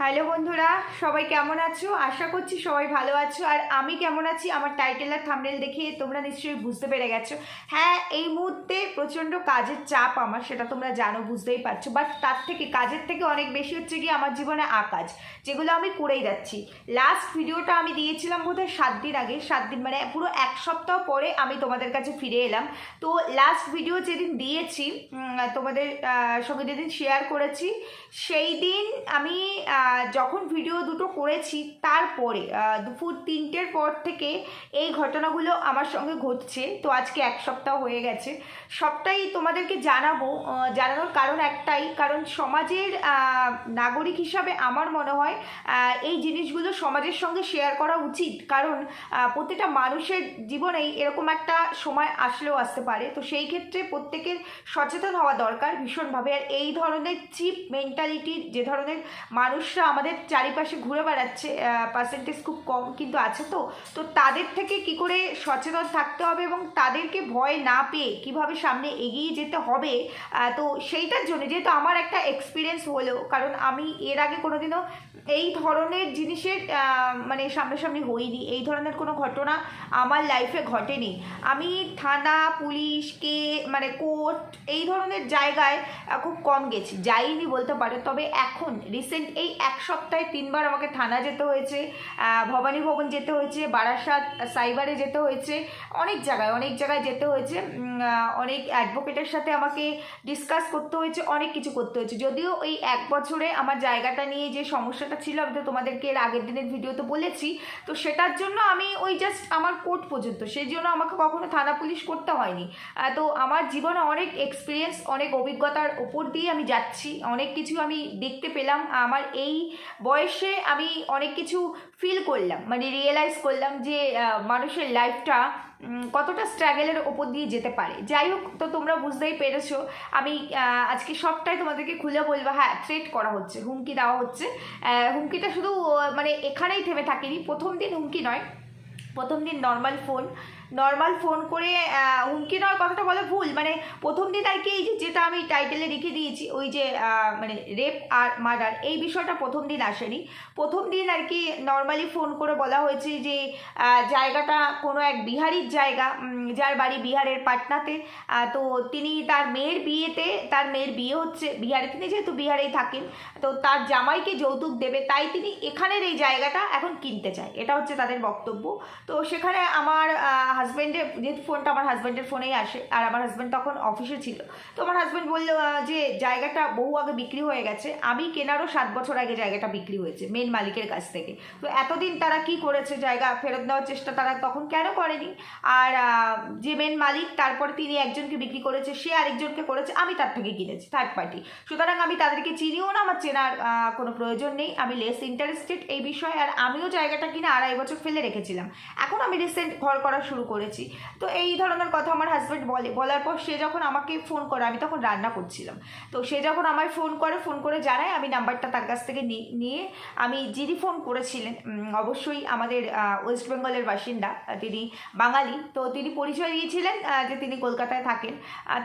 Hello বন্ধুরা, সবাই কেমন আছো? আশা করছি সবাই ভালো আছো। আর আমি কেমন আছি আমার টাইটেল আর থাম্বনেল দেখে তোমরা নিশ্চয়ই বুঝতে পেরে গেছো। হ্যাঁ, এই মুহূর্তে প্রচণ্ড কাজের চাপ আমার, সেটা তোমরা জানো, বুঝতেই পারছো। বাট তার থেকে, কাজের থেকে অনেক বেশি হচ্ছে কি আমার জীবনে আকাজ, যেগুলো আমি করেই যাচ্ছি। লাস্ট ভিডিওটা আমি দিয়েছিলাম বোধহয় 7 দিন আগে, 7 দিন মানে পুরো এক সপ্তাহ পরে আমি তোমাদের কাছে ফিরে এলাম। তো লাস্ট ভিডিও যেদিন দিয়েছি, তোমাদের সঙ্গে যেদিন শেয়ার করেছি, সেই দিন আমি যখন ভিডিও দুটো করেছি তারপরে দুপুর 3টের পর থেকে এই ঘটনাগুলো আমার সঙ্গে ঘটছে। তো আজকে এক সপ্তাহ হয়ে গেছে। সবটাই তোমাদেরকে জানাবো। জানানোর কারণ একটাই, কারণ সমাজের নাগরিক হিসাবে আমার মনে হয় এই জিনিসগুলো সমাজের সঙ্গে শেয়ার করা উচিত। কারণ প্রত্যেকটা মানুষের জীবনেই এরকম একটা সময় আসলেও আসতে পারে। তো সেই ক্ষেত্রে প্রত্যেকের সচেতন হওয়া দরকার ভীষণভাবে। আর এই ধরনের চিপ মেন্টালিটির যে ধরনের মানুষরা আমাদের চারিপাশে ঘুরে বেড়াচ্ছে, পার্সেন্টেজ খুব কম কিন্তু আছে। তো তাদের থেকে কি করে সচেতন থাকতে হবে এবং তাদেরকে ভয় না পেয়ে কিভাবে সামনে এগিয়ে যেতে হবে, তো সেইটার জন্য, যেহেতু আমার একটা এক্সপিরিয়েন্স হলো, কারণ আমি এর আগে কোনোদিনও এই ধরনের জিনিসের মানে সামনাসামনি হইনি, এই ধরনের কোনো ঘটনা আমার লাইফে ঘটেনি। আমি থানা, পুলিশকে মানে কোর্ট, এই ধরনের জায়গায় খুব কম গেছি, যাইনি বলতে পারো। তবে এখন রিসেন্ট এই এক সপ্তাহে 3বার আমাকে থানা যেতে হয়েছে, ভবানী ভবন যেতে হয়েছে, বারাসাত সাইবারে যেতে হয়েছে, অনেক জায়গায় যেতে হয়েছে। অনেক অ্যাডভোকেটের সাথে আমাকে ডিসকাস করতে হয়েছে, অনেক কিছু করতে হয়েছে। যদিও ওই 1 বছরে আমার জায়গাটা নিয়ে যে সমস্যাটা ছিল, আমি তো তোমাদেরকে এর আগের দিনের ভিডিওতে বলেছি। তো সেটার জন্য আমি ওই জাস্ট আমার কোর্ট পর্যন্ত, সেই জন্য আমাকে কখনো থানা পুলিশ করতে হয়নি। তো আমার জীবনে অনেক এক্সপিরিয়েন্স, অনেক অভিজ্ঞতার ওপর দিয়ে আমি যাচ্ছি, অনেক কিছু আমি দেখতে পেলাম। আমার এই বয়সে আমি অনেক কিছু ফিল করলাম, মানে রিয়েলাইজ করলাম যে মানুষের লাইফটা কতটা স্ট্রাগলের ওপর দিয়ে যেতে পারে। যাই হোক, তো তোমরা বুঝতেই পেরেছো। আমি আজকে সবটাই তোমাদেরকে খুলে বলবো। হ্যাঁ, থ্রেট করা হচ্ছে, হুমকি দেওয়া হচ্ছে। হুমকিটা শুধু মানে এখানেই থেমে থাকেনি। প্রথম দিন হুমকি নয়, প্রথম দিন নর্মাল ফোন করে, হুমকি নয় কথাটা বলে ভুল, মানে প্রথম দিন আর কি, এই যেটা আমি টাইটেলে রেখে দিয়েছি, ওই যে মানে রেপ আর মার্ডার, এই বিষয়টা প্রথম দিন আসেনি। প্রথম দিন আর কি নর্মালি ফোন করে বলা হয়েছে যে জায়গাটা কোনো এক বিহারির জায়গা, যার বাড়ি বিহারের পাটনাতে। তো তিনি তার মেয়ের বিয়ে হচ্ছে বিহারে, তিনি যেহেতু বিহারেই থাকেন, তো তার জামাইকে যৌতুক দেবে, তাই তিনি এখানের এই জায়গাটা এখন কিনতে চায়, এটা হচ্ছে তাদের বক্তব্য। তো সেখানে আমার হাজব্যান্ডের, যেহেতু ফোনটা আমার হাজব্যান্ডের ফোনেই আসে, আর আমার হাজব্যান্ড তখন অফিসে ছিল, তো আমার হাজব্যান্ড বললো যে জায়গাটা বহু আগে বিক্রি হয়ে গেছে, আমি কেনারও 7 বছর আগে জায়গাটা বিক্রি হয়েছে মেন মালিকের কাছ থেকে। তো এতদিন তারা কি করেছে, জায়গা ফেরত দেওয়ার চেষ্টা তারা তখন কেন করেনি? আর যে মেন মালিক, তারপরে তিনি একজনকে বিক্রি করেছে, সে আরেকজনকে করেছে, আমি তার থেকে কিনেছি, থার্ড পার্টি। সুতরাং আমি তাদেরকে চিনিও না, আমার চেনার কোনো প্রয়োজন নেই, আমি লেস ইন্টারেস্টেড এই বিষয়ে। আর আমিও জায়গাটা কিনে 2.5 বছর ফেলে রেখেছিলাম, এখন আমি রিসেন্ট ঘর করা শুরু করেছি। তো এই ধরনের কথা আমার হাজব্যান্ড বলার পর সে যখন আমাকে ফোন করে, আমি তখন রান্না করছিলাম, তো সে যখন আমায় ফোন করে জানায়, আমি নাম্বারটা তার কাছ থেকে নিয়ে, আমি যিনি ফোন করেছিলেন অবশ্যই আমাদের ওয়েস্ট বেঙ্গলের বাসিন্দা, তিনি বাঙালি, তো তিনি পরিচয় দিয়েছিলেন যে তিনি কলকাতায় থাকেন।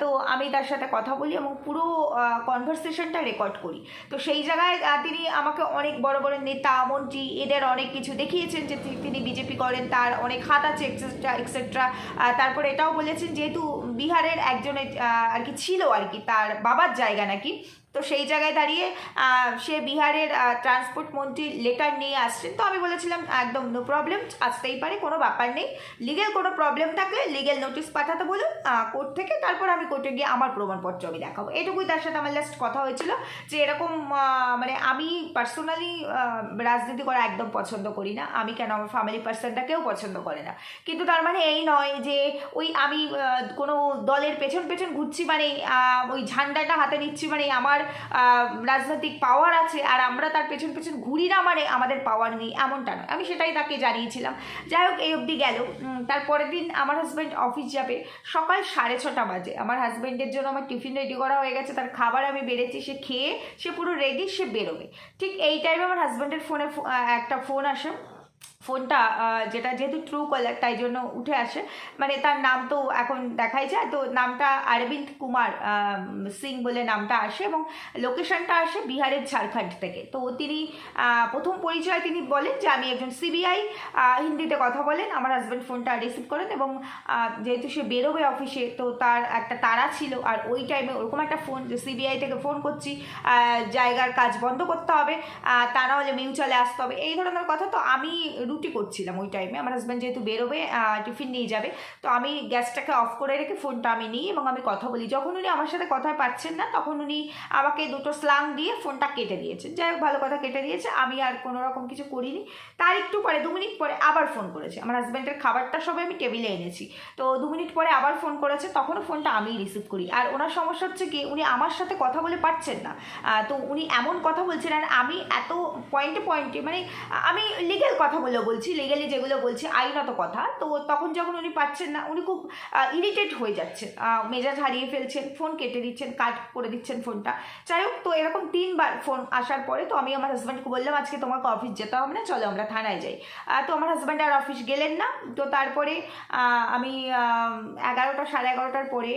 তো আমি তার সাথে কথা বলি এবং পুরো কনভারসেশনটা রেকর্ড করি। তো সেই জায়গায় তিনি আমাকে অনেক বড় বড় নেতা মন্ত্রী এদের অনেক কিছু দেখিয়েছেন, যে তিনি বিজেপি করেন, তার অনেক হাত আছে, এক্সেট্রা এক্সেট্রা। তারপরে এটাও বলেছেন যেহেতু বিহারের একজনের আর কি ছিল আর কি, তার বাবার জায়গা নাকি, তো সেই জায়গায় দাঁড়িয়ে সে বিহারের ট্রান্সপোর্ট মন্ত্রীর লেটার নিয়ে আসছেন। তো আমি বলেছিলাম একদম নো প্রবলেম, আসতেই পারে, কোনো ব্যাপার নেই। লিগেল কোনো প্রবলেম থাকলে লিগেল নোটিশ পাঠাতে বলুন কোর্ট থেকে, তারপর আমি কোর্টে গিয়ে আমার প্রমাণপত্র আমি দেখাবো। এটুকুই তার সাথে আমার লাস্ট কথা হয়েছিল। যে এরকম মানে আমি পার্সোনালি রাজনীতি করা একদম পছন্দ করি না, আমি কেন, আমার ফ্যামিলি পার্সনটাকেও পছন্দ করে না। কিন্তু তার মানে এই নয় যে ওই আমি কোনো দলের পেছন ঘুরছি মানে, ওই ঝান্ডাটা হাতে নিচ্ছি মানে আমার রাজনৈতিক পাওয়ার আছে, আর আমরা তার পেছন ঘুরি না মানে আমাদের পাওয়ার নেই, এমনটা নয়। আমি সেটাই তাকে জানিয়েছিলাম। যাই হোক, এই অবধি গেল। তারপরের দিন আমার হাজব্যান্ড অফিস যাবে, সকাল 6:30 বাজে। আমার হাজব্যান্ডের জন্য আমার টিফিন রেডি করা হয়ে গেছে, তার খাবার আমি বেড়েছি, সে খেয়ে সে পুরো রেডি, সে বেরোবে। ঠিক এই টাইমে আমার হাজব্যান্ডের ফোনে একটা ফোন আসে। ফোনটা যেটা যেহেতু ট্রু কলার তাই জন্য উঠে আসে, মানে তার নাম তো এখন দেখাই যায়, তো নামটা অরবিন্দ কুমার সিং বলে নামটা আসে এবং লোকেশনটা আসে বিহারের ঝাড়খণ্ড থেকে। তো তিনি প্রথম পরিচয় তিনি বলেন যে আমি একজন সিবিআই, হিন্দিতে কথা বলেন। আমার হাজব্যান্ড ফোনটা রিসিভ করেন এবং যেহেতু সে বেরোবে অফিসে, তো তার একটা তাড়া ছিল, আর ওই টাইমে ওরকম একটা ফোন যে সিবিআই থেকে ফোন করছি, জায়গার কাজ বন্ধ করতে হবে, তা না হলে মিউচুয়ালে আসতে হবে, এই ধরনের কথা। তো আমি রুটি করছিলাম ওই টাইমে, আমার হাজব্যান্ড যেহেতু বেরোবে টিফিন নিয়ে যাবে, তো আমি গ্যাসটাকে অফ করে রেখে ফোনটা আমি নিই এবং আমি কথা বলি। যখন উনি আমার সাথে কথা পাচ্ছেন না, তখন উনি আমাকে দুটো স্লাং দিয়ে ফোনটা কেটে দিয়েছেন। যাই হোক, ভালো কথা, কেটে দিয়েছে, আমি আর কোনো রকম কিছু করিনি। তার একটু পরে 2 মিনিট পরে আবার ফোন করেছে। আমার হাজব্যান্ডের খাবারটা সবাই আমি টেবিলে এনেছি, তো 2 মিনিট পরে আবার ফোন করেছে, তখনও ফোনটা আমিই রিসিভ করি। আর ওনার সমস্যা হচ্ছে কি, উনি আমার সাথে কথা বলে পারছেন না, তো উনি এমন কথা বলছেন, আর আমি এত পয়েন্টে পয়েন্টে, মানে আমি লিগেল কথা বলছি, লিগেলি যেগুলো বলছি আইনত কথা, তো তখন যখন উনি পাচ্ছেন না, উনি খুব ইরিটেট হয়ে যাচ্ছেন, মেজাজ হারিয়ে ফেলছেন, ফোন কেটে দিচ্ছেন, কাট করে দিচ্ছেন ফোনটা। যাই হোক, তো এরকম 3বার ফোন আসার পরে তো আমি আমার হাজব্যান্ডকে বললাম আজকে তোমাকে অফিস যেতে হবে না, চলো আমরা থানায় যাই। তো আমার হাজব্যান্ড আর অফিস গেলেন না। তো তারপরে আমি 11টা 11:30টার পরে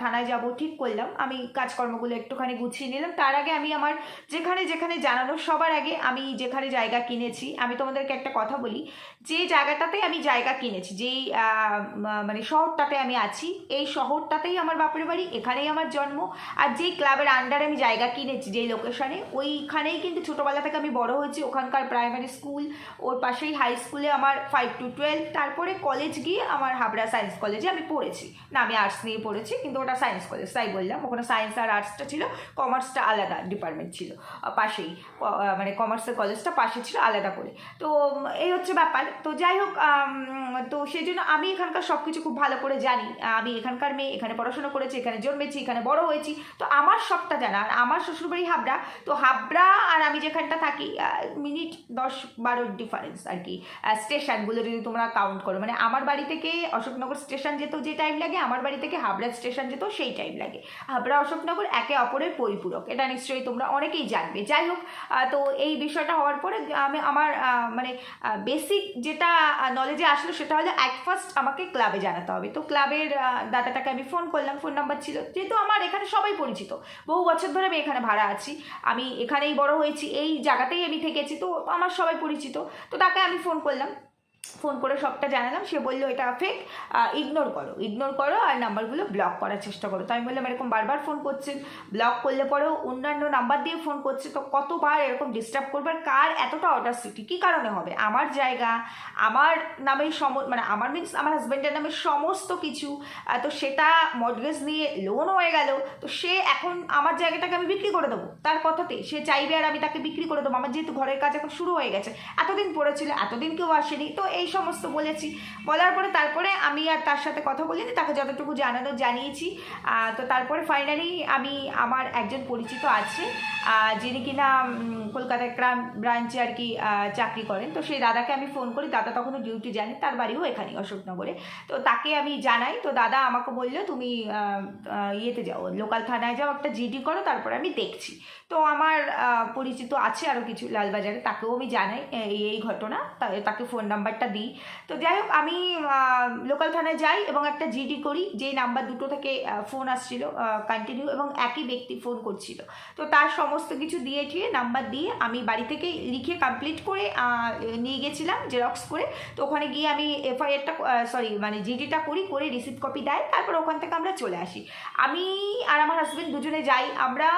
থানায় যাব ঠিক করলাম। আমি কাজকর্মগুলো একটুখানি গুছিয়ে নিলাম। তার আগে আমি আমার যেখানে যেখানে জানানো, সবার আগে আমি যেখানে জায়গা কিনেছি, আমি তোমাদেরকে একটা কথা বলি, যে জায়গাটাতে আমি জায়গা কিনেছি, যেই মানে শহরটাতে আমি আছি, এই শহরটাতেই আমার বাপের বাড়ি, এখানেই আমার জন্ম। আর যেই ক্লাবের আন্ডারে আমি জায়গা কিনেছি, যেই লোকেশনে, ওইখানেই কিন্তু ছোটোবেলা থেকে আমি বড় হয়েছি। ওখানকার প্রাইমারি স্কুল, ওর পাশেই হাই স্কুলে আমার 5 to 12, তারপরে কলেজ গিয়ে আমার হাবড়া সায়েন্স কলেজে আমি পড়েছি। না, আমি আর্টস নিয়ে পড়েছি, কিন্তু ওটা সায়েন্স কলেজ, তাই বললাম। ওখানে সায়েন্স আর আর্টসটা ছিল, কমার্সটা আলাদা ডিপার্টমেন্ট ছিল পাশেই, মানে কমার্সের কলেজটা পাশে ছিল আলাদা করে। তো এই হচ্ছে ব্যাপার। তো যাই হোক, তো সেই জন্য আমি এখানকার সব কিছু খুব ভালো করে জানি। আমি এখানকার মেয়ে, এখানে পড়াশোনা করেছি, এখানে জন্মেছি, এখানে বড় হয়েছি, তো আমার সবটা জানা। আর আমার শ্বশুরবাড়ি হাবড়া, তো হাবড়া আর আমি যেখানটা থাকি মিনিট 10-12 ডিফারেন্স আর কি, স্টেশনগুলো যদি তোমরা কাউন্ট করো। মানে আমার বাড়ি থেকে অশোকনগর স্টেশন যেতেও যে টাইম লাগে, আমার বাড়ি থেকে হাবড়া স্টেশন যেতেও সেই টাইম লাগে। হাবড়া অশোকনগর একে অপরের পরিপূরক, এটা নিশ্চয়ই তোমরা অনেকেই জানবে। যাই হোক, তো এই বিষয়টা হওয়ার পরে আমি আমার মানে বেসিক যেটা নলেজে আসলো সেটা হলো ফার্স্ট আমাকে ক্লাবে জানাতে হবে। তো ক্লাবের দাদাটাকে আমি ফোন করলাম, ফোন নাম্বার ছিল, যেহেতু আমার এখানে সবাই পরিচিত, বহু বছর ধরে আমি এখানে ভাড়া আছি, আমি এখানেই বড় হয়েছি, এই জায়গাতেই আমি থেকেছি, তো আমার সবাই পরিচিত। তো তাকে আমি ফোন করলাম, ফোন করে সবটা জানালাম। সে বললো এটা ফেক, ইগনোর করো আর নাম্বারগুলো ব্লক করার চেষ্টা করো। তো আমি বললাম এরকম বারবার ফোন করছেন, ব্লক করলে পরেও অন্যান্য নাম্বার দিয়ে ফোন করছে, তো কতবার এরকম ডিস্টার্ব করবার, কার এতটা অডাসিটি, কী কারণে হবে? আমার জায়গা, আমার নামেই মানে আমার মিনস আমার হাজব্যান্ডের নামে সমস্ত কিছু, তো সেটা মর্টগেজ নিয়ে লোন হয়ে গেল, তো সে এখন আমার জায়গাটাকে আমি বিক্রি করে দেবো তার কথাতে, সে চাইবে আর আমি তাকে বিক্রি করে দেবো। আমার যেহেতু ঘরের কাজ এখন শুরু হয়ে গেছে, এতদিন পড়েছিল, এতদিন কেউ আসেনি, তো এই সমস্ত বলেছি। বলার পরে তারপরে আমি আর তার সাথে কথা বলিনি, তাকে যতটুকু জানানো জানিয়েছি। তো তারপরে ফাইনালি আমি, আমার একজন পরিচিত আছে যিনি কিনা কলকাতার ক্রাইম ব্রাঞ্চে আর কি চাকরি করেন, তো সেই দাদাকে আমি ফোন করি। দাদা তখনও ডিউটি জানি, তার বাড়িও এখানেই অশোকনগরে। তো তাকে আমি জানাই, তো দাদা আমাকে বললো তুমি ইয়েতে যাও, লোকাল থানায় যাও, একটা জিডি করো, তারপরে আমি দেখছি। তো আমার পরিচিত আছে আরও কিছু লালবাজারে, তাকেও আমি জানাই এই ঘটনা, তাকে ফোন নাম্বারটা দিই। তো যাই হোক, আমি লোকাল থানায় যাই এবং একটা জিডি করি, যেই নাম্বার দুটো থেকে ফোন আসছিল কন্টিনিউ, এবং একই ব্যক্তি ফোন করছিল। তো তার সমস্ত কিছু দিয়ে ঠিয়ে নাম্বার দিয়ে আমি বাড়ি থেকে লিখে কমপ্লিট করে নিয়ে গেছিলাম জেরক্স করে। তো ওখানে গিয়ে আমি এফআইআরটা মানে জিডিটা করে রিসিপ্ট কপি দেয়, তারপর ওখান থেকে আমরা চলে আসি। আমি আর আমার হাজব্যান্ড দুজনে যাই। আমরা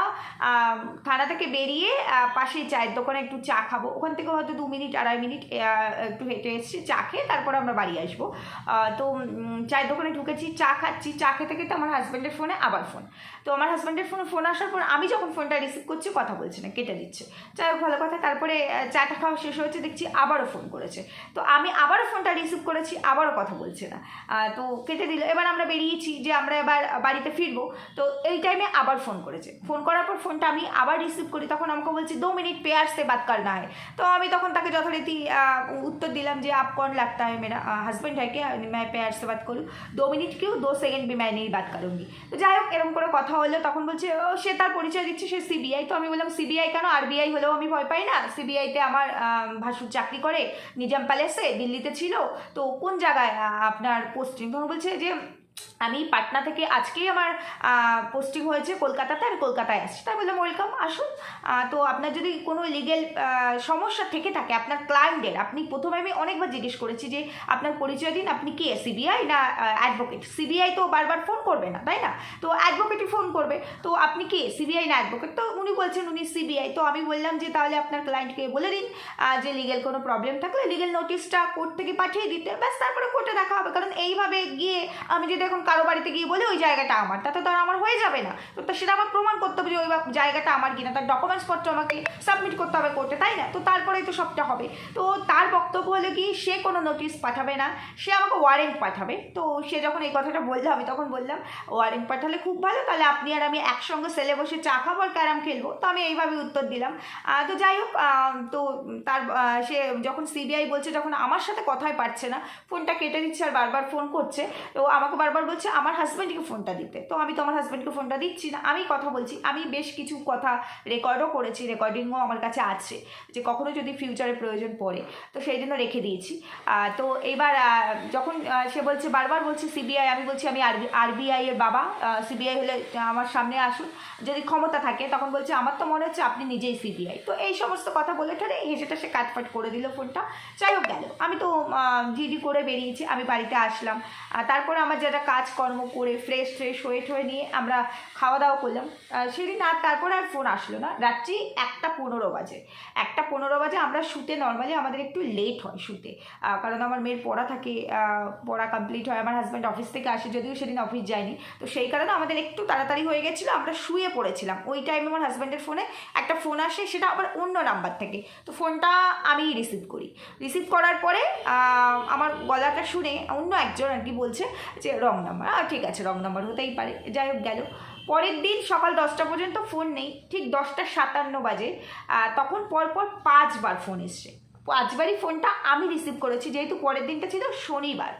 থানা থেকে বেরিয়ে পাশেই চায়ের দোকানে একটু চা খাবো, ওখান থেকে হয়তো 2 মিনিট 2.5 মিনিট একটু হেঁটে এসেছি, চা খেয়ে তারপর আমরা বাড়ি আসবো। তো চায়ের দোকানে ঢুকেছি, চা খাচ্ছি, চা খেতে খেতে আমার হাজব্যান্ডের ফোনে আবার ফোন। তো আমার হাজব্যান্ডের ফোন আসার পর আমি যখন ফোনটা রিসিভ করছি কথা বলছে না, কেটে দিচ্ছে। যাই হোক, ভালো কথা। তারপরে চাটা খাওয়া শেষ হয়েছে, দেখছি আবারও ফোন করেছে। তো আমি আবারও ফোনটা রিসিভ করেছি, আবারও কথা বলছে না, তো কেটে দিল। এবার আমরা বেরিয়েছি যে আমরা এবার বাড়িতে ফিরবো, তো এই টাইমে আবার ফোন করেছে। ফোন করার পর ফোনটা আমি আবার রিসিভ করি, তখন আমাকে বলছি 2 মিনিট পেয়ার সে বাত করনা হয়। তো আমি তখন তাকে যথারীতি উত্তর দিলাম যে আপ कौन लगता है मेरा हस्बैंड है क्या, मैं प्यार से बात करूँ, 2 मिनट क्यों, 2 सेकेंड भी मैं नहीं बात करूँगी। তো যাই হোক এরকম করে কথা হলো, তখন বলছে ও সে তার পরিচয় দিচ্ছে সে সিবিআই। তো আমি বললাম সিবিআই কেন, আরবিআই হলেও আমি ভয় পাই না, সিবিআইতে আমার ভাসুর চাকরি করে নিজাম প্যালেসে দিল্লিতে ছিল, তো কোন জায়গায় আপনার পোস্টিং। তখন বলছে যে আমি পাটনা থেকে আজকেই আমার পোস্টিং হয়েছে কলকাতাতে, আমি কলকাতায় আসছি। তাই বললাম ওয়েলকাম, আসুন। তো আপনার যদি কোনো লিগেল সমস্যা থেকে থাকে আপনার ক্লায়েন্টের, আপনি প্রথমে আমি অনেকবার জিজ্ঞেস করেছি যে আপনার পরিচয় দিন, আপনি কে সিবিআই না অ্যাডভোকেট। সিবিআই তো বারবার ফোন করবে না, তাই না, তো অ্যাডভোকেটই ফোন করবে, তো আপনি কে সিবিআই না অ্যাডভোকেট। তো উনি বলছেন উনি সিবিআই। তো আমি বললাম যে তাহলে আপনার ক্লায়েন্টকে বলে দিন যে লিগেল কোনো প্রবলেম থাকলে লিগেল নোটিশটা কোর্ট থেকে পাঠিয়ে দিতে, ব্যাস তারপরে কোর্টে দেখা হবে। কারণ এইভাবে গিয়ে আমি যদি এখন কারো বাড়িতে গিয়ে বলে ওই জায়গাটা আমার, তাতে তো আর আমার হয়ে যাবে না, তো সেটা আমার প্রমাণ করতে হবে যে ওই জায়গাটা আমার কিনা, তার ডকুমেন্টসপত্র আমাকে সাবমিট করতে হবে কোর্টে, তাই না, তো তারপরেই তো সবটা হবে। তো তার বক্তব্য হলো কি সে কোনো নোটিশ পাঠাবে না, সে আমাকে ওয়ারেন্ট পাঠাবে। তো সে যখন এই কথাটা বললো আমি তখন বললাম ওয়ারেন্ট পাঠালে খুব ভালো, তাহলে আপনি আর আমি একসঙ্গে সেলে বসে চা খাবো আর ক্যারাম খেলবো। তো আমি এইভাবে উত্তর দিলাম। তো যাই হোক, তো তার সে যখন সিবিআই বলছে, যখন আমার সাথে কথাই পারছে না, ফোনটা কেটে দিচ্ছে আর বারবার ফোন করছে, তো আমাকে বারবার বলছে আমার হাজব্যান্ডকে ফোনটা দিতে। তো আমি তো আমার হাজব্যান্ডকে ফোনটা দিচ্ছি না, আমি কথা বলছি। আমি বেশ কিছু কথা রেকর্ডও করেছি, রেকর্ডিংও আমার কাছে আছে, যে কখনো যদি ফিউচারে প্রয়োজন পড়ে, তো সেই জন্য রেখে দিয়েছি। তো এবার যখন সে বলছে বারবার বলছে সিবিআই, আমি বলছি আমি আরবিআই এর বাবা, সিবিআই হলে আমার সামনে আসুন যদি ক্ষমতা থাকে। তখন বলছে আমার তো মনে হচ্ছে আপনি নিজেই সিবিআই। তো এই সমস্ত কথা বলে ঠেলে হেসেটা সে কাটফাট করে দিল ফোনটা। যাই হোক গেল, আমি তো জিডি করে বেরিয়েছি, আমি বাড়িতে আসলাম। তারপরে আমার যারা কাজকর্ম করে ফ্রেশ হয়ে নিয়ে আমরা খাওয়া দাওয়া করলাম সেদিন। আর তারপরে আর ফোন আসলো না। রাত্রি 1:15 বাজে, 1:15 বাজে। আমরা শুতে নর্মালি আমাদের একটু লেট হয় শুতে, কারণ আমার মেয়ের পড়া থাকে, পড়া কমপ্লিট হয়, আমার হাজব্যান্ড অফিস থেকে আসে, যদিও সেদিন অফিস যায়নি, তো সেই কারণে আমাদের একটু তাড়াতাড়ি হয়ে গেছিলো, আমরা শুয়ে পড়েছিলাম। ওই টাইমে আমার হাজব্যান্ডের ফোনে একটা ফোন আসে, সেটা আবার অন্য নাম্বার থেকে। তো ফোনটা আমি রিসিভ করি, রিসিভ করার পরে আমার গলাটা শুনে অন্য একজন আর কি বলছে যে রং নাম্বার। ঠিক আছে, রং নাম্বার হতেই পারে। যাই হোক গেল। পরের দিন সকাল 10টা পর্যন্ত ফোন নেই, ঠিক 10:57 বাজে তখন পরপর 5বার ফোন এসছে। 5বারই ফোনটা আমি রিসিভ করেছি, যেহেতু পরের দিনটা ছিল শনিবার।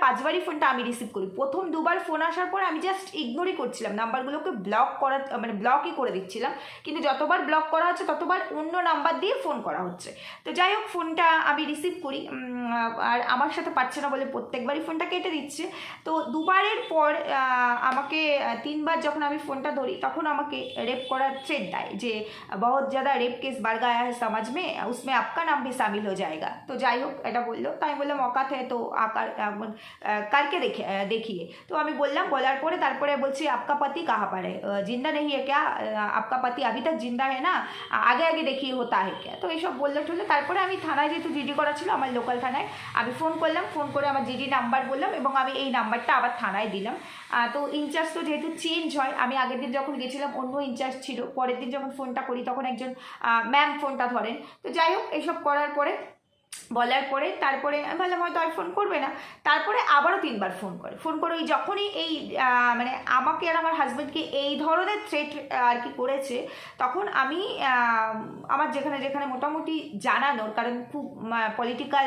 5বারই ফোনটা আমি রিসিভ করি। প্রথম 2বার ফোন আসার পরে আমি জাস্ট ইগনোরই করছিলাম, নাম্বারগুলোকে ব্লক করা, মানে ব্লকই করে দিচ্ছিলাম। কিন্তু যতবার ব্লক করা হচ্ছে ততবার অন্য নাম্বার দিয়ে ফোন করা হচ্ছে। তো যাই হোক, ফোনটা আমি রিসিভ করি, আর আমার সাথে পাচ্ছে না বলে প্রত্যেকবারই ফোনটা কেটে দিচ্ছে। তো 2বারের পর আমাকে 3বার যখন আমি ফোনটা ধরি, তখন আমাকে রেপ করার থ্রেট দেয় যে বহুত ज़्यादा रेप केस बढ़ गया है समाज में, उसमें आपका नाम भी शामिल हो जाएगा। तो যাই হোক এটা বললো। তো আমি বললাম औकात है तो आकर करके देखिए। तो আমি বললাম, বলার পরে তারপরে বলছি आपका पति कहाँ पर है, जिंदा नहीं है क्या, आपका पति अभी तक जिंदा है ना, आगे आगे देखिए होता है क्या। তো এইসব বললে টুলে তারপরে আমি থানায়, যেহেতু জিডি করা ছিল আমার লোকাল থানায়, আমি ফোন করলাম, ফোন করে আমার জিডি নাম্বার বললাম এবং আমি এই নাম্বারটা আবার থানায় দিলাম। তো ইনচার্জ তো যেহেতু চেঞ্জ হয়, আমি আগের দিন যখন গেছিলাম অন্য ইনচার্জ ছিল, পরের দিন যখন ফোনটা করি তখন একজন ম্যাম ফোনটা ধরেন। তো যাই হোক, এইসব করার পরে বলার পরে তারপরে আমি ভাবলাম হয়তো আর ফোন করবে না। তারপরে আবারও 3বার ফোন করে ওই যখনই এই মানে আমাকে আর আমার হাজব্যান্ডকে এই ধরনের থ্রেট আর কি করেছে, তখন আমি আমার যেখানে যেখানে মোটামুটি জানানোর, কারণ খুব পলিটিক্যাল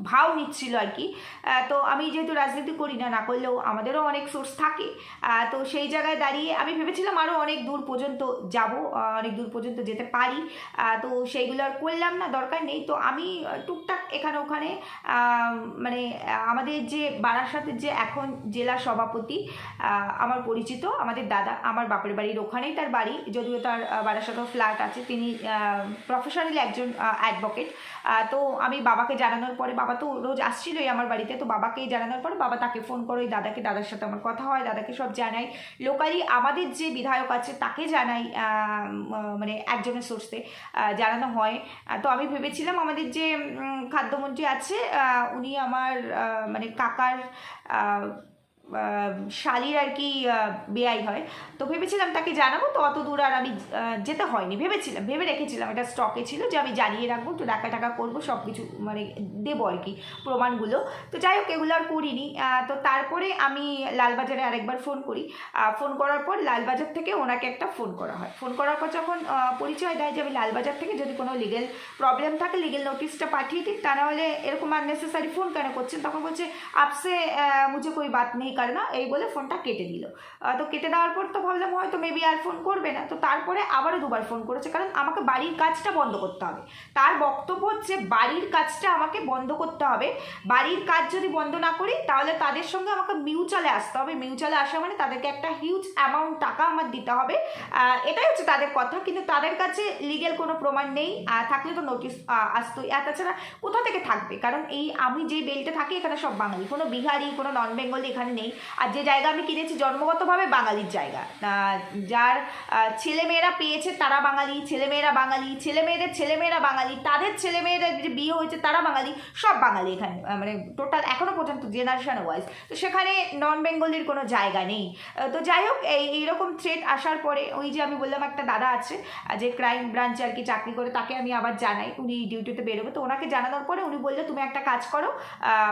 ভাও নিচ্ছিল আর কি। তো আমি যেহেতু রাজনীতি করি না, না করলেও আমাদেরও অনেক সোর্স থাকে, তো সেই জায়গায় দাঁড়িয়ে আমি ভেবেছিলাম আরও অনেক দূর পর্যন্ত যাব, অনেক দূর পর্যন্ত যেতে পারি। তো সেইগুলো আর করলাম না, দরকার নেই। তো আমি টুকটাক এখানে ওখানে মানে আমাদের যে বারাসাতের যে এখন জেলা সভাপতি আমার পরিচিত, আমাদের দাদা, আমার বাপের বাড়ির ওখানেই তার বাড়ি, যদিও তার বারাসাতেও ফ্ল্যাট আছে, তিনি প্রফেশনালি একজন অ্যাডভোকেট। তো আমি বাবাকে জানানোর পরে, বাবা তো রোজ আসছিলই আমার বাড়িতে, তো বাবাকেই জানানোর পরে বাবা তাকে ফোন করে দাদাকে, দাদার সাথে আমার কথা হয়, দাদাকে সব জানাই। লোকালি আমাদের যে বিধায়ক আছে তাকে জানাই, মানে একজনের সোর্সে জানানো হয়। তো আমি ভেবেছিলাম আমাদের যে খাদ্যমন্ত্রী আছে উনি আমার মানে কাকার শালির আর কি বেয়াই হয়, তো ভেবেছিলাম তাকে জানাবো, তো অত দূর আর আমি যেতে হয়নি, ভেবে রেখেছিলাম, এটা স্টকে ছিল যে আমি জানিয়ে রাখবো, একটু টাকা করবো, সব কিছু মানে দেবো আর কি প্রমাণগুলো। তো যাই হোক এগুলো আর করিনি। তো তারপরে আমি লালবাজারে আরেকবার ফোন করি, ফোন করার পর লালবাজার থেকে ওনাকে একটা ফোন করা হয়, ফোন করার পর যখন পরিচয় দেয় যে আমি লালবাজার থেকে, যদি কোনো লিগেল প্রবলেম থাকে লিগেল নোটিশটা পাঠিয়ে দিন, তা নাহলে এরকম আননেসেসারি ফোন কেন করছেন, তখন বলছে আপসে মুঝে কোই বাত নেই করনা, এই বলে ফোনটা কেটে দিল। তো কেটে দেওয়ার পর তো ভাবলাম হয়তো মেবি আর ফোন করবে না, তো তারপরে আবারও দুবার ফোন করেছে, কারণ আমাকে বাড়ির কাজটা বন্ধ করতে হবে। তার বক্তব্য হচ্ছে বাড়ির কাজটা আমাকে বন্ধ করতে হবে, বাড়ির কাজ যদি বন্ধ না করি তাহলে তাদের সঙ্গে আমাকে মিউচুয়ালে আসতে হবে, মিউচুয়ালে আসা মানে তাদেরকে একটা হিউজ অ্যামাউন্ট টাকা আমার দিতে হবে, এটাই হচ্ছে তাদের কথা। কিন্তু তাদের কাছে লিগেল কোনো প্রমাণ নেই, থাকলে তো নোটিশ আসতোই, তাছাড়া কোথা থেকে থাকবে, কারণ এই আমি যে বেল্টে থাকি এখানে সব বাঙালি, কোনো বিহারি কোনো নন বেঙ্গলি এখানে নেই। আর যে জায়গা আমি কিনেছি জন্মগতভাবে বাঙালির জায়গা, যার ছেলেমেয়েরা পেয়েছে তারা বাঙালি, ছেলেমেয়েরা বাঙালি, ছেলেমেয়েদের ছেলেমেয়েরা বাঙালি, তাদের ছেলেমেয়েরা যে বিয়ে হয়েছে তারা বাঙালি, সব বাঙালি এখানে, মানে টোটাল এখনো পর্যন্ত জেনারেশন ওয়াইজ, তো সেখানে নন বেঙ্গলির কোনো জায়গা নেই। তো যাই হোক এইরকম থ্রেট আসার পরে ওই যে আমি বললাম একটা দাদা আছে যে ক্রাইম ব্রাঞ্চে আর কি চাকরি করে, তাকে আমি আবার জানাই, উনি ডিউটিতে বেরোবে, তো ওনাকে জানানোর পরে উনি বললো তুমি একটা কাজ করো,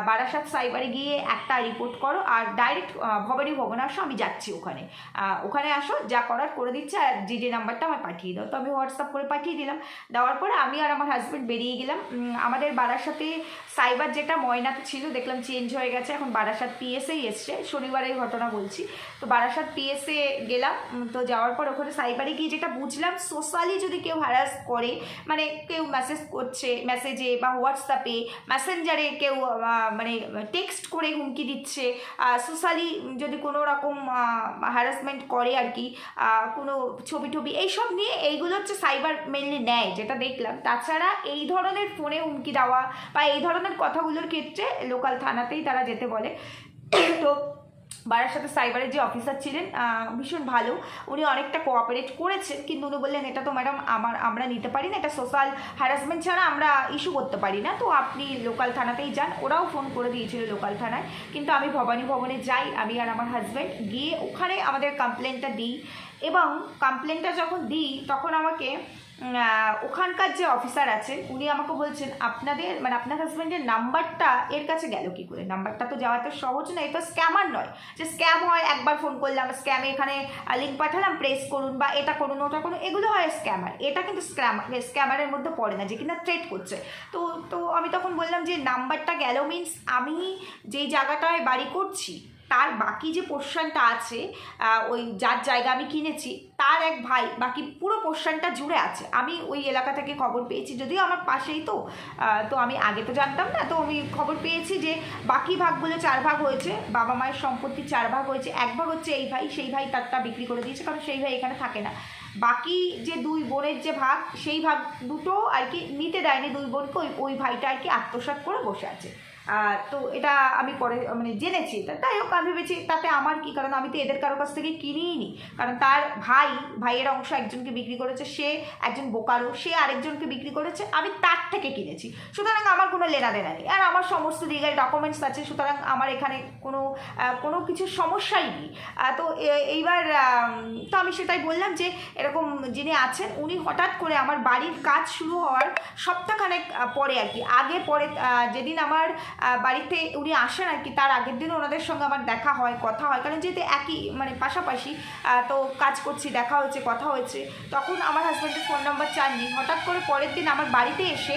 বারাসাত সাইবারে গিয়ে একটা রিপোর্ট করো আর ডাইরেক্ট ভবনে আসো, আমি যাচ্ছি ওখানে আসো, যা করার করে দিচ্ছে, আর যে নাম্বারটা আমার পাঠিয়ে দাও। তো আমি হোয়াটসঅ্যাপ করে পাঠিয়ে দিলাম, দেওয়ার পরে আমি আর আমার হাজব্যান্ড বেরিয়ে গেলাম। আমাদের বারাসাতে সাইবার যেটা ময়নাতে ছিল দেখলাম চেঞ্জ হয়ে গেছে, এখন বারাসাত পিএসএই এসছে, শনিবারের ঘটনা বলছি। তো বারাসাত পিএসএ গেলাম, তো যাওয়ার পর ওখানে সাইবারে গিয়ে যেটা বুঝলাম, সোশ্যালি যদি কেউ হ্যারাস করে, মানে কেউ মেসেজ করছে মেসেজে বা হোয়াটসঅ্যাপে মেসেঞ্জারে, কেউ মানে টেক্সট করে হুমকি দিচ্ছে, সোশ্যালি যদি কোনো রকম হ্যারাসমেন্ট করে আর কি, কোনো ছবি টবি এইসব নিয়ে, এইগুলো হচ্ছে সাইবার মেনলি নেয় যেটা দেখলাম। তাছাড়া এই ধরনের ফোনে হুমকি দেওয়া বা এই ধরনের কথাগুলোর ক্ষেত্রে লোকাল থানাতেই তারা যেতে বলে। তো বারাসাতে সাইবারের যে অফিসার ছিলেন ভীষণ ভালো, উনি অনেকটা কোঅপারেট করেছেন, কিন্তু উনি বললেন এটা তো ম্যাডাম আমরা নিতে পারি না, এটা সোশ্যাল হ্যারাসমেন্ট ছাড়া আমরা ইস্যু করতে পারি না, তো আপনি লোকাল থানাতেই যান। ওরাও ফোন করে দিয়েছিল লোকাল থানায়, কিন্তু আমি ভবানী ভবনে যাই, আমি আর আমার হাজব্যান্ড গিয়ে ওখানে আমাদের কমপ্লেনটা দিই, এবং কমপ্লেনটা যখন দিই তখন আমাকে ওখানকার যে অফিসার আছেন উনি আমাকে বলছেন আপনাদের মানে আপনার হাজব্যান্ডের নাম্বারটা এর কাছে গেল কী করে, নাম্বারটা তো যাওয়া তো সহজ না, এটা স্ক্যামার নয় যে স্ক্যাম হয় একবার ফোন করলাম স্ক্যামে এখানে লিঙ্ক পাঠালাম প্রেস করুন বা এটা করুন ওটা করুন, এগুলো হয় স্ক্যামার, এটা কিন্তু স্ক্যামারের মধ্যে পড়ে না যে কিনা থ্রেট করছে। তো তো আমি তখন বললাম যে নাম্বারটা গেল মিনস আমি যেই জায়গাটায় বাড়ি করছি তার বাকি যে পোর্শনটা আছে, ওই যার জায়গা আমি কিনেছি তার এক ভাই বাকি পুরো পোর্শনটা জুড়ে আছে, আমি ওই এলাকা থেকে খবর পেয়েছি, যদিও আমার পাশেই, তো তো আমি আগে তো জানতাম না, তো আমি খবর পেয়েছি যে বাকি ভাগগুলো 4 ভাগ হয়েছে, বাবা মায়ের সম্পত্তি 4 ভাগ হয়েছে, 1 ভাগ হচ্ছে এই ভাই, সেই ভাই তারটা বিক্রি করে দিয়েছে কারণ সেই ভাই এখানে থাকে না, বাকি যে 2 বোনের যে ভাগ সেই ভাগ দুটো আর কি নিতে দেয়নি 2 বোনকে, ওই ভাইটা আর কি আত্মসাৎ করে বসে আছে। তো এটা আমি পরে মানে জেনেছি, তাই হোক আমি ভেবেছি তাতে আমার কি, কারণ আমি তো এদের কারো কাছ থেকে কিনিই নি, কারণ তার ভাইয়ের অংশ একজনকে বিক্রি করেছে, সে একজন বোকারো, সে আরেকজনকে বিক্রি করেছে, আমি তার থেকে কিনেছি, সুতরাং আমার কোনো লেনাদেনা নেই, আর আমার সমস্ত লিগাল ডকুমেন্টস আছে, সুতরাং আমার এখানে কোনো কিছু সমস্যাই নেই। তো এইবার তো আমি সেটাই বললাম যে এরকম যিনি আছেন উনি হঠাৎ করে আমার বাড়ির কাজ শুরু হওয়ার সপ্তাহখানেক পরে আর কি, পরে যেদিন আমার বাড়িতে উনি আসেন আর কি, তার আগের দিন ওনাদের সঙ্গে আমার দেখা হয়, কথা হয়, কারণ যেহেতু একই মানে পাশাপাশি তো কাজ করছি, দেখা হয়েছে, কথা হয়েছে, তখন আমার হাজব্যান্ডের ফোন নাম্বার চাননি, হঠাৎ করে পরের দিন আমার বাড়িতে এসে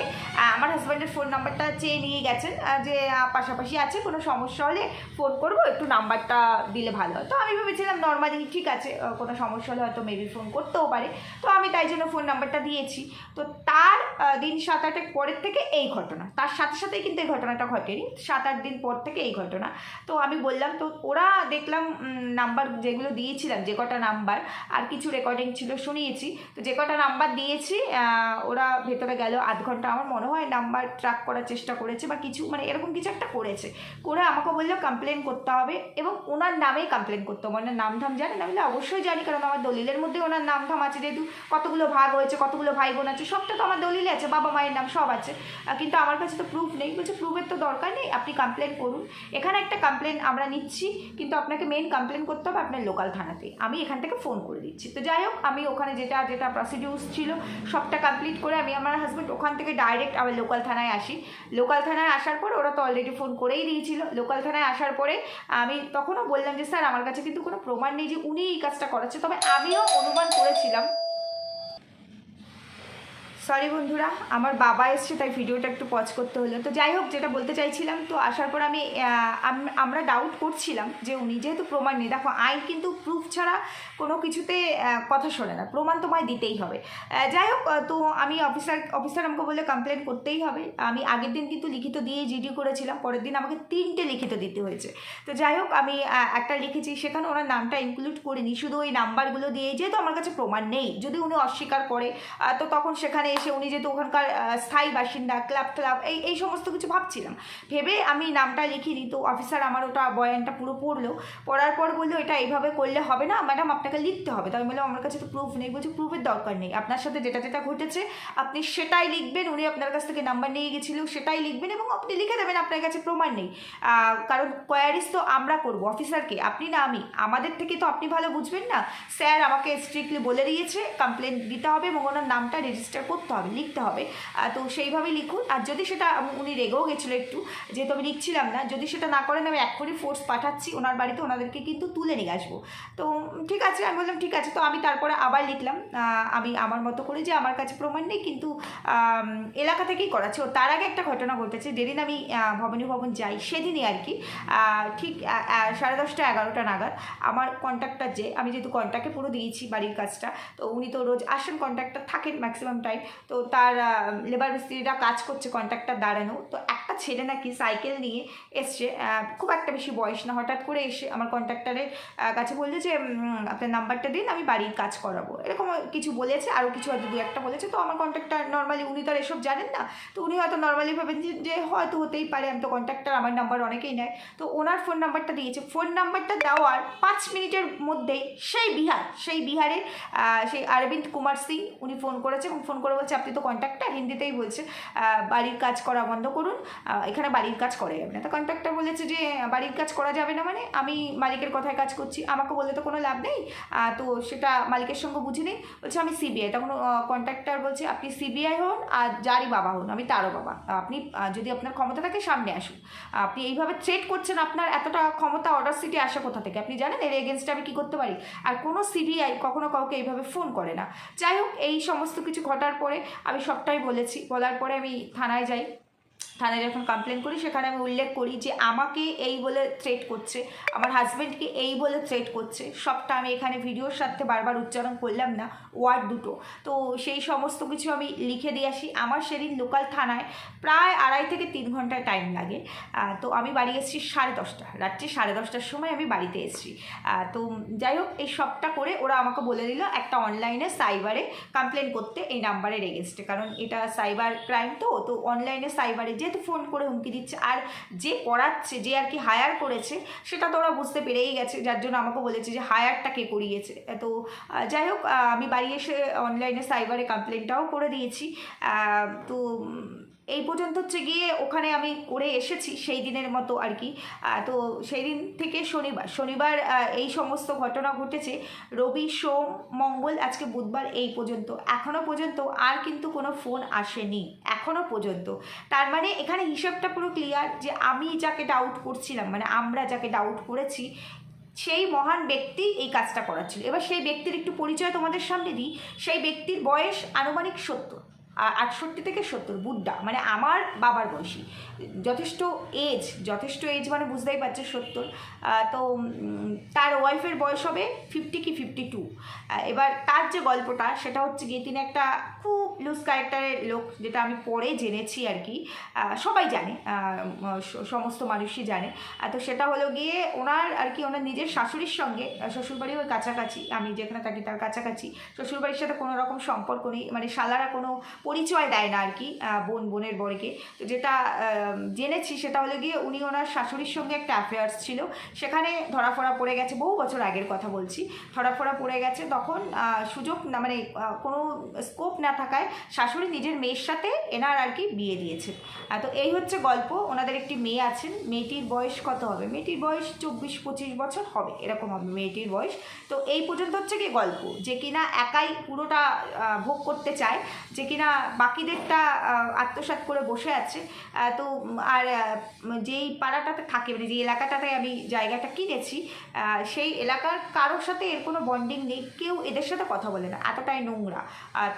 আমার হাজব্যান্ডের ফোন নাম্বারটা চেয়ে নিয়ে গেছেন, যে পাশাপাশি আছে, কোনো সমস্যা হলে ফোন করবো, একটু নাম্বারটা দিলে ভালো হয়। তো আমি ভেবেছিলাম নর্মালি ঠিক আছে, কোনো সমস্যা হলে হয়তো মেবি ফোন করতেও পারে, তো আমি তাই জন্য ফোন নাম্বারটা দিয়েছি। তো তার দিন 7-8 পরের থেকে এই ঘটনা, তার সাথে সাথেই কিন্তু এই ঘটনাটা ঘটেনি, 7-8 দিন পর থেকে এই ঘটনা। তো আমি বললাম, তো ওরা দেখলাম নাম্বার যেগুলো দিয়েছিলাম, যে কটা নাম্বার আর কিছু রেকর্ডিং ছিল শুনিয়েছি, তো যে কটা নাম্বার দিয়েছি ওরা ভেতরে গেল আধ ঘন্টা, আমার মনে হয় নাম্বার ট্র্যাক করার চেষ্টা করেছে বা কিছু মানে এরকম কিছু একটা করেছে, করে আমাকে বললো কমপ্লেন করতে হবে এবং ওনার নামেই কমপ্লেন করতে হবে, ওনার নাম ধাম জানেন? আমি অবশ্যই জানি, কারণ আমার দলিলের মধ্যে ওনার নাম ধাম আছে, যেহেতু কতগুলো ভাগ হয়েছে, কতগুলো ভাই বোন আছে, সবটা তো আমার দলিলে আছে, বাবা মায়ের নাম সব আছে, কিন্তু আমার কাছে তো প্রুফ নেই। বলছে প্রুফের তো দরকার নেই, আপনি কমপ্লেন করুন, এখানে একটা কমপ্লেন আমরা নিচ্ছি, কিন্তু আপনাকে মেন কমপ্লেন করতে হবে আপনার লোকাল থানাতে, আমি এখান থেকে ফোন করে দিচ্ছি। তো যাই হোক, আমি ওখানে যেটা যেটা প্রসিডিউরস ছিল সবটা কমপ্লিট করে আমি আমার হাজব্যান্ড ওখান থেকে ডাইরেক্ট আবার লোকাল থানায় আসি। লোকাল থানায় আসার পর ওরা তো অলরেডি ফোন করেই দিয়েছিল। লোকাল থানায় আসার পরে আমি তখনও বললাম যে স্যার আমার কাছে কিন্তু কোনো প্রমাণ নেই যে উনি এই কাজটা করাচ্ছে, তবে আমিও অনুমান করেছিলাম। সরি বন্ধুরা, আমার বাবা এসছে তাই ভিডিওটা একটু পজ করতে হলো। তো যাই হোক, যেটা বলতে চাইছিলাম, তো আসার পর আমরা ডাউট করছিলাম যে উনি যেহেতু প্রমাণ নেই, দেখো আইন কিন্তু প্রুফ ছাড়া কোনো কিছুতে কথা শোনে না, প্রমাণ তোমায় দিতেই হবে। যাই হোক, তো আমি অফিসার আমাকে বলে কমপ্লেন করতেই হবে। আমি আগের দিন কিন্তু লিখিত দিয়ে জিডি করেছিলাম, পরের দিন আমাকে 3টে লিখিত দিতে হয়েছে। তো যাই হোক, আমি একটা লিখেছি, সেখানে ওনার নামটা ইনক্লুড করিনি, শুধু ওই নাম্বারগুলো দিয়ে, যেহেতু আমার কাছে প্রমাণ নেই, যদি উনি অস্বীকার করে তো তখন সেখানে এসে উনি যেহেতু ওখানকার স্থায়ী বাসিন্দা, ক্লাব এই সমস্ত কিছু ভাবছিলাম, ভেবে আমি নামটা লিখিনি। তো অফিসার আমার ওটা বয়ানটা পুরো পড়লো, পড়ার পর বললো এটা এইভাবে করলে হবে না ম্যাডাম, আপনাকে লিখতে হবে। তো আমি বললাম আমার কাছে তো প্রুফ নেই। বলছে প্রুফের দরকার নেই, আপনার সাথে যেটা যেটা ঘটেছে আপনি সেটাই লিখবেন, উনি আপনার কাছ থেকে নাম্বার নিয়ে গেছিল সেটাই লিখবেন, এবং আপনি লিখে দেবেন আপনার কাছে প্রমাণ নেই। কারণ কোয়ারিজ তো আমরা করবো অফিসারকে, আপনি না আমি, আমাদের থেকে তো আপনি ভালো বুঝবেন না। স্যার আমাকে স্ট্রিক্টলি বলে দিয়েছে কমপ্লেন দিতে হবে এবং ওনার নামটা রেজিস্টার করতে হবে, লিখতে হবে। তো সেইভাবেই লিখুন। আর যদি সেটা, উনি রেগেও গেছিলো একটু, যেহেতু আমি লিখছিলাম না, যদি সেটা না করেন আমি এক্ষুনি ফোর্স পাঠাচ্ছি ওনার বাড়িতে, ওনাদেরকে কিন্তু তুলে নিয়ে আসবো। তো ঠিক আছে, আমি বললাম ঠিক আছে। তো আমি তারপরে আবার লিখলাম আমি আমার মতো করে যে আমার কাছে প্রমাণ নেই, কিন্তু এলাকা থেকেই করাচ্ছে। ও তার আগে একটা ঘটনা ঘটেছে, যেদিন আমি ভবানী ভবন যাই সেদিনই আর কি, ঠিক 10:30 11টা নাগাদ আমার কন্ট্রাক্টর, যে আমি যেহেতু কন্ট্রাক্টে পুরো দিয়েছি বাড়ির কাজটা, তো উনি তো রোজ আসেন, কন্ট্রাক্টর থাকেন ম্যাক্সিমাম টাইম, তো তার লেবার মিস্ত্রিরা কাজ করছে কন্ট্রাক্টর দাঁড়ানো, তো একটা ছেলে নাকি সাইকেল নিয়ে এসছে, খুব একটা বেশি বয়স না, হঠাৎ করে এসে আমার কন্ট্রাক্টরের কাছে বলছে যে আপনার নাম্বারটা দিন, আমি বাড়ির কাজ করাবো, এরকম কিছু বলেছে, আরও কিছু হয়তো 2-1টা বলেছে। তো আমার কন্ট্রাক্টর নর্মালি, উনি তো আর এসব জানেন না, তো উনি হয়তো নর্মালি ভাবেন যে হয়তো হতেই পারে, আমি তো কন্ট্রাক্টর, আমার নাম্বার অনেকেই নেয়। তো ওনার ফোন নাম্বারটা দিয়েছে, ফোন নাম্বারটা দেওয়ার 5 মিনিটের মধ্যেই সেই বিহারের সেই অরবিন্দ কুমার সিং উনি ফোন করেছে, এবং ফোন করে বলছে আপনি তো কন্ট্রাক্টর, হিন্দিতেই বলছে, বাড়ির কাজ করা বন্ধ করুন, এখানে বাড়ির কাজ করা যাবে না। তো কন্ট্রাক্টর বলেছে যে বাড়ির কাজ করা যাবে না মানে, আমি মালিকের কথায় কাজ করছি, আমাকে বললে তো কোনো লাভ নেই, তো সেটা মালিকের সঙ্গে বুঝে নিই। বলছে আমি সিবিআই। তখন কন্ট্রাক্টর বলছে আপনি সিবিআই হন আর যারই বাবা হন, আমি তারও বাবা, আপনি যদি আপনার ক্ষমতা থাকে সামনে আসুন, আপনি এইভাবে থ্রেট করছেন, আপনার এতটা ক্ষমতা অডাসিটি আসে কোথা থেকে আপনি জানেন, এর এগেনস্টে আমি কী করতে পারি? আর কোনো সিবিআই কখনো কাউকে এইভাবে ফোন করে না। যাই হোক, এই সমস্ত কিছু ঘটার পরে আমি সবটাই বলেছি, বলার পরে আমি থানায় যাই। থানায় যখন কমপ্লেন করি সেখানে আমি উল্লেখ করি যে আমাকে এই বলে থ্রেট করছে, আমার হাজব্যান্ডকে এই বলে থ্রেট করছে, সবটা আমি এখানে ভিডিওর সাথে বারবার উচ্চারণ করলাম না, ওয়ার্ড দুটো। তো সেই সমস্ত কিছু আমি লিখে দিয়ে আসি। আমার সেদিন লোকাল থানায় প্রায় 2.5 থেকে 3 ঘন্টা টাইম লাগে। তো আমি বাড়ি এসেছি 10:30, রাত্রি 10:30টার সময় আমি বাড়িতে এসেছি। তো যাই হোক, এই সবটা করে ওরা আমাকে বলে দিল একটা অনলাইনে সাইবারে কমপ্লেন করতে এই নাম্বারের এগেনস্টে, কারণ এটা সাইবার ক্রাইম, তো অনলাইনে সাইবারে যেহেতু ফোন করে হুমকি দিচ্ছে, আর যে করাচ্ছে, যে আর কি হায়ার করেছে সেটা তো ওরা বুঝতে পেরেই গেছে, যার জন্য আমাকে বলেছে যে হায়ারটা কে করিয়েছে। তো যাই হোক, আমি বাড়ি এসে অনলাইনে সাইবারে কমপ্লেনটাও করে দিয়েছি। তো এই পর্যন্ত হচ্ছে গিয়ে ওখানে আমি করে এসেছি সেই দিনের মতো আর কি। তো সেই দিন থেকে শনিবার এই সমস্ত ঘটনা ঘটেছে, রবি সোম মঙ্গল, আজকে বুধবার, এই পর্যন্ত এখনও পর্যন্ত আর কিন্তু কোনো ফোন আসেনি এখনও পর্যন্ত। তার মানে এখানে হিসাবটা পুরো ক্লিয়ার যে আমি যাকে ডাউট করছিলাম, মানে আমরা যাকে ডাউট করেছি, সেই মহান ব্যক্তি এই কাজটা করাচ্ছিল। এবার সেই ব্যক্তির একটু পরিচয় তোমাদের সামনে দিই। সেই ব্যক্তির বয়স আনুমানিক 70, 68 থেকে 70, বুড্ডা, মানে আমার বাবার বয়সী, যথেষ্ট এজ মানে বুঝতেই পারছে 70। তো তার ওয়াইফের বয়স হবে 50 কি 52। এবার তার যে গল্পটা সেটা হচ্ছে গিয়ে, তিনি একটা খুব লুজ ক্যারেক্টারের লোক, যেটা আমি পরে জেনেছি আর কি, সবাই জানে, সমস্ত মানুষই জানে। তো সেটা হলো গিয়ে ওনার আর কি, ওনার নিজের শাশুড়ির সঙ্গে, শ্বশুরবাড়ি ওই কাছাকাছি, আমি যেখানে থাকি তার কাছাকাছি, শ্বশুরবাড়ির সাথে কোনো রকম সম্পর্ক নেই, মানে শালারা কোনো পরিচয় দেয় না আর কি, বোনের বরকে। তো যেটা জেনেছি সেটা হলো গিয়ে উনি ওনার শাশুড়ির সঙ্গে একটা অ্যাফেয়ার্স ছিল, সেখানে ধরাফড়া পড়ে গেছে, বহু বছর আগের কথা বলছি। ধরাফড়া পড়ে গেছে, তখন সুযোগ না মানে কোনো স্কোপ না থাকায় শাশুড়ি নিজের মেয়ের সাথে এনার আর কি বিয়ে দিয়েছে। তো এই হচ্ছে গল্প। ওনাদের একটি মেয়ে আছেন, মেয়েটির বয়স কত হবে, মেয়েটির বয়স 24-25 বছর হবে, এরকম হবে মেয়েটির বয়স। তো এই পর্যন্ত হচ্ছে কি গল্প, যে কিনা একাই পুরোটা ভোগ করতে চায়, যে কিনা বাকিদেরটা আত্মসাৎ করে বসে আছে। তো আর যেই পাড়াটাতে থাকে মানে যে এলাকাটাতে আমি জায়গাটা কিনেছি, সেই এলাকার কারোর সাথে এর কোনো বন্ডিং নেই, কেউ এদের সাথে কথা বলে না, এতটাই নোংরা।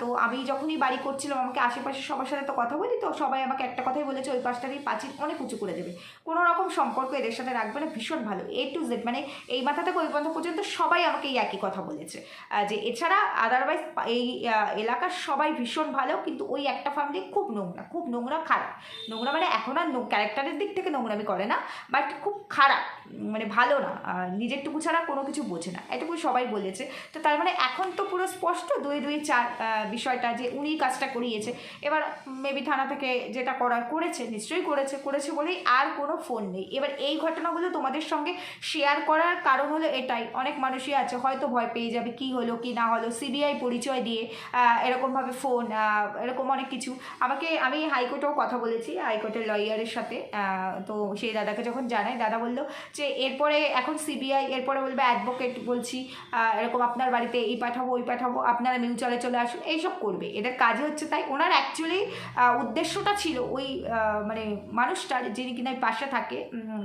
তো আমি যখনই বাড়ি করছিলাম আমাকে আশেপাশে সবার সাথে তো কথা বলি, তো সবাই আমাকে একটা কথাই বলেছে, ওই পাশটা দিয়ে পাঁচিল অনেক উঁচু করে দেবে, কোনো রকম সম্পর্ক এদের সাথে রাখবে না, ভীষণ ভালো A to Z, মানে এই মাথা থেকে ওই মাথা পর্যন্ত সবাই আমাকে এই একই কথা বলেছে। যে এছাড়া আদারওয়াইজ এই এলাকার সবাই ভীষণ ভালো, কিন্তু ওই একটা ফ্যামিলি খুব নোংরা, খুব নোংরা, খারাপ। নোংরা মানে এখন আর ক্যারেক্টারের দিক থেকে নোংরামি করে না, বাট খুব খারাপ, মানে ভালো না, নিজেরটুকু ছাড়া কোনো কিছু বোঝে না, এটুকু সবাই বলেছে। তো তার মানে এখন তো পুরো স্পষ্ট 2-2-4 বিষয়টা, যে উনি কাজটা করিয়েছে। এবার মেবি থানা থেকে যেটা করার করেছে, নিশ্চয়ই করেছে বলেই আর কোনো ফোন নেই। এবার এই ঘটনাগুলো তোমাদের সঙ্গে শেয়ার করার কারণ হলো এটাই, অনেক মানুষই আছে হয়তো ভয় পেয়ে যাবে কি হলো কি না হলো, সিবিআই পরিচয় দিয়ে এরকমভাবে ফোন, এরকম অনেক কিছু। আমি হাইকোর্টেও কথা বলেছি, হাইকোর্টের লয়ারের সাথে। তো সেই দাদাকে যখন জানাই, দাদা বললো যে এরপরে এখন সিবিআই, এরপরে বলবে অ্যাডভোকেট বলছি, এরকম আপনার বাড়িতে এই পাঠাবো ওই পাঠাবো, আপনারা মিউচুয়ালে চলে আসুন, এইসব করবে, এদের কাজই হচ্ছে তাই। ওনার অ্যাকচুয়ালি উদ্দেশ্যটা ছিল ওই মানে মানুষটার, যিনি কিনা পাশে থাকে,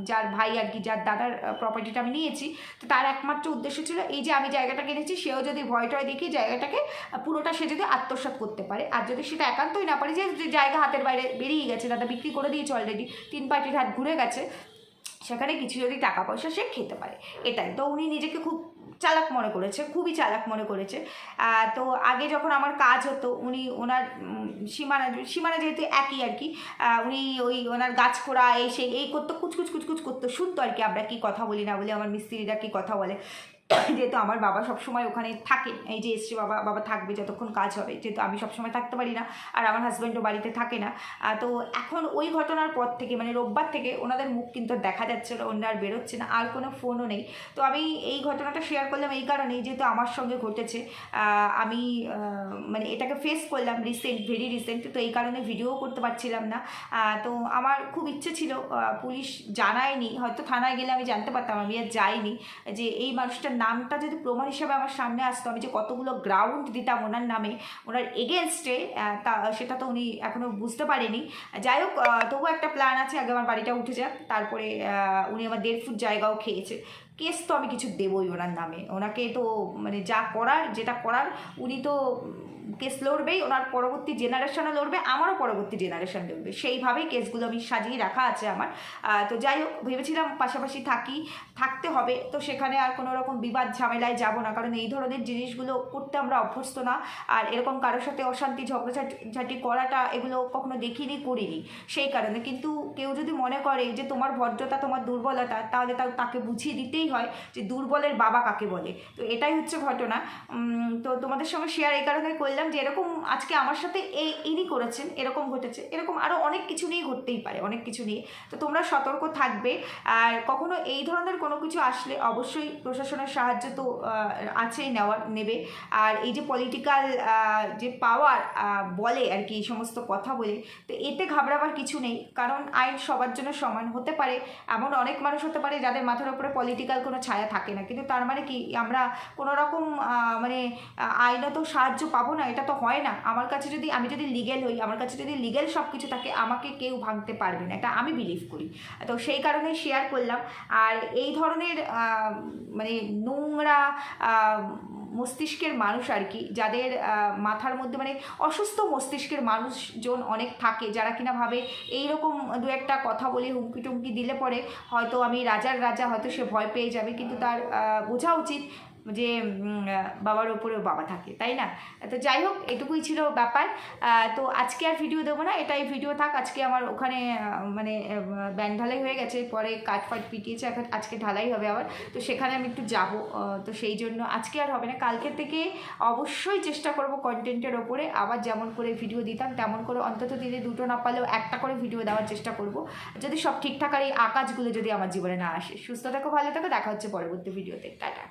যার ভাই আর কি, যার দাদার প্রপার্টিটা আমি নিয়েছি, তো তার একমাত্র উদ্দেশ্য ছিল এই যে আমি জায়গাটা কিনেছি, সেও যদি ভয় টয় দেখিয়ে জায়গাটাকে পুরোটা সে যদি আত্মসাৎ করতে পারে, আর যদি সেটা একান্তই না পারে, যে জায়গা হাতের বাইরে বেরিয়ে গেছে, দাদা বিক্রি করে দিয়েছে অলরেডি, 3 পার্টির হাত ঘুরে গেছে, সেখানে কিছু যদি টাকা পয়সা সে খেতে পারে, এটাই। তো উনি নিজেকে খুব চালাক মনে করেছে, খুবই চালাক মনে করেছে। তো আগে যখন আমার কাজ হতো, উনি ওনার সীমানা যেহেতু একই আর কি, উনি ওই ওনার গাছ খোঁড়া এই করতো, কুচকুচ করতো, শুনতো আর কি আমরা কি কথা বলি না বলি, আমার মিস্ত্রিরা কি কথা বলে। যেহেতু আমার বাবা সবসময় ওখানে থাকে, এই যে এসছে বাবা থাকবে যতক্ষণ কাজ হবে, যেহেতু আমি সবসময় থাকতে পারি না, আর আমার হাজব্যান্ডও বাড়িতে থাকে না। তো এখন ওই ঘটনার পর থেকে মানে রোববার থেকে ওনাদের মুখ কিন্তু দেখা যাচ্ছে না, ওনার বেরোচ্ছে না, আর কোনো ফোনও নেই। তো আমি এই ঘটনাটা শেয়ার করলাম এই কারণেই, যেহেতু আমার সঙ্গে ঘটেছে, আমি মানে এটাকে ফেস করলাম ভেরি রিসেন্ট, তো এই কারণে ভিডিও করতে পারছিলাম না। তো আমার খুব ইচ্ছে ছিল, পুলিশ জানায়নি, হয়তো থানায় গেলে আমি জানতে পারতাম, আমি আর যাইনি, যে এই মানুষটার নামটা যদি প্রমাণ হিসাবে আমার সামনে আসতো, আমি যে কতগুলো গ্রাউন্ড দিতাম ওনার নামে, ওনার এগেনস্টে, সেটা তো উনি এখনও বুঝতে পারেনি। যাই হোক, তবুও একটা প্ল্যান আছে, আগে আমার বাড়িটা উঠে যাক, তারপরে উনি আমার 1.5 ফুট জায়গাও খেয়েছে, কেস তো আমি কিছু দেবই ওনার নামে, ওনাকে তো মানে যা করার যেটা করার উনি তো কেস লড়বেই, ওনার পরবর্তী জেনারেশনও লড়বে, আমারও পরবর্তী জেনারেশন লড়বে, সেইভাবেই কেসগুলো আমি সাজিয়ে রাখা আছে আমার। তো যাই হোক, ভেবেছিলাম পাশাপাশি থাকতে হবে, তো সেখানে আর কোনো রকম বিবাদ ঝামেলায় যাব না, কারণ এই ধরনের জিনিসগুলো করতে আমরা অভ্যস্ত না, আর এরকম কারোর সাথে অশান্তি ঝগড়াঝাটি করাটা এগুলো কখনো করিনি, সেই কারণে। কিন্তু কেউ যদি মনে করে যে তোমার ভদ্রতা তোমার দুর্বলতা, তাহলে তাকে বুঝিয়ে দিতেই হয় যে দুর্বলের বাবা কাকে বলে। তো এটাই হচ্ছে ঘটনা। তো তোমাদের সঙ্গে শেয়ার এই কারণে করলাম যে এরকম আজকে আমার সাথে ইনি করেছেন, এরকম ঘটেছে, এরকম আরও অনেক কিছু নিয়ে ঘটতেই পারে, অনেক কিছু নিয়ে। তো তোমরা সতর্ক থাকবে, আর কখনো এই ধরনের কোনো কিছু আসলে অবশ্যই প্রশাসনের সাহায্য তো আছেই, নেবে। আর এই যে পলিটিক্যাল যে পাওয়ার বলে আর কি, এই সমস্ত কথা বলে, তো এতে ঘাবড়াবার কিছু নেই, কারণ আইন সবার জন্য সমান হতে পারে। এমন অনেক মানুষ হতে পারে যাদের মাথার উপরে পলিটিক্যাল কোনো ছায়া থাকে না, কিন্তু তার মানে কি আমরা কোনো রকম মানে আইনত সাহায্য পাবো না, এটা তো হয় না। আমি যদি লিগেল হই, আমার কাছে যদি লিগেল সব কিছু থাকে, আমাকে কেউ ভাঙতে পারবে না, এটা আমি বিলিভ করি। তো সেই কারণেই শেয়ার করলাম। আর এই ধরনের মানে নোংরা মস্তিষ্কের মানুষ আর কি, যাদের মাথার মধ্যে মানে অসুস্থ মস্তিষ্কের মানুষজন অনেক থাকে, যারা কিনা ভাবে এইরকম দু একটা কথা বলে হুমকি টুমকি দিলে পরে হয়তো আমি রাজার রাজা, হয়তো সে ভয় পেয়ে যাবে, কিন্তু তার বোঝা উচিত যে বাবার ওপরেও বাবা থাকে, তাই না? তো যাই হোক, এটুকুই ছিল ব্যাপার। তো আজকে আর ভিডিও দেবো না, এটাই ভিডিও থাক। আজকে আমার ওখানে মানে ব্যান্ড ঢালাই হয়ে গেছে, পরে কাঠ ফাট পিটিয়েছে, এখন আজকে ঢালাই হবে আবার, তো সেখানে আমি একটু যাব। তো সেই জন্য আজকে আর হবে না, কালকে থেকে অবশ্যই চেষ্টা করব কন্টেন্টের ওপরে আবার যেমন করে ভিডিও দিতাম তেমন করে অন্তত দিনে 2টো না পারলেও 1টা করে ভিডিও দেওয়ার চেষ্টা করব, যদি সব ঠিকঠাক আর এই আকাশগুলো যদি আমার জীবনে না আসে। সুস্থ থাকো, ভালো থাকো, দেখা হচ্ছে পরবর্তী ভিডিওতে। টাটা।